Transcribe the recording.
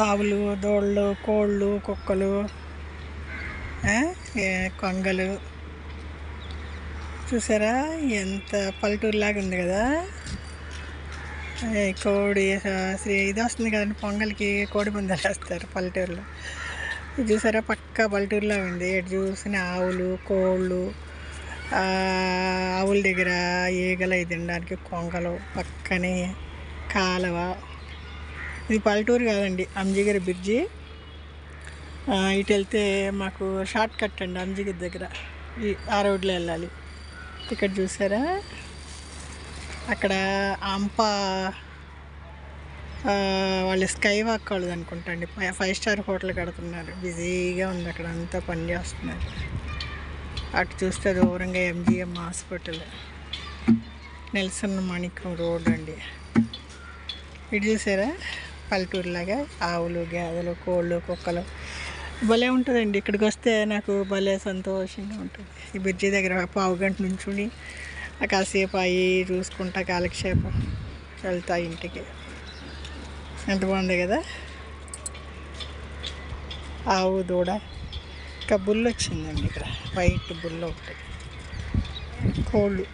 ఆవులు, దూడలు, కోళ్ళు, కుక్కలు, కొంగలు. చూసారా ఎంత పల్లెటూరులాగా ఉంది కదా. కోడి ఇది వస్తుంది కదండి పొంగల్కి, కోడి పందాలు వేస్తారు పల్లెటూరులో. ఇది చూసారా పక్కా పల్లెటూరులా ఉంది. ఎటు చూసిన ఆవులు, కోళ్ళు, ఆవుల దగ్గర ఈగలు అవి తినడానికి కొంగలు, పక్కనే కాలువ. ఇది పల్లెటూరు కాదండి, అంజగిరి బ్రిడ్జి. ఇటు వెళ్తే మాకు షార్ట్ కట్ అండి అంజగిరి దగ్గర, ఆ రోడ్లో వెళ్ళాలి. ఇక్కడ చూసారా అక్కడ అంప వాళ్ళు స్కై వాక్ వాళ్ళది అనుకుంటా అండి, 5 స్టార్ హోటల్ కడుతున్నారు. బిజీగా ఉంది అక్కడ, అంతా పని చేస్తున్నారు. అటు చూస్తే దూరంగా MGM హాస్పిటల్, నెల్సన్ మాణిక్యం రోడ్ అండి. ఇటు చూసారా పల్లెటూరులాగా ఆవులు, గేదెలు, కోళ్ళు, కుక్కలు. భలే ఉంటుందండి. ఇక్కడికి వస్తే నాకు భలే సంతోషంగా ఉంటుంది. ఈ బ్రిడ్జి దగ్గర పావుగంట నుంచుని కాసేపు అవి చూసుకుంటా కాలక్షేపం వెళ్తా ఇంటికి. ఎంత బాగుంది కదా. ఆవు, దూడ, ఇంకా బుల్ వచ్చిందండి ఇక్కడ, వైట్ బుల్ ఒకటి, కోళ్ళు.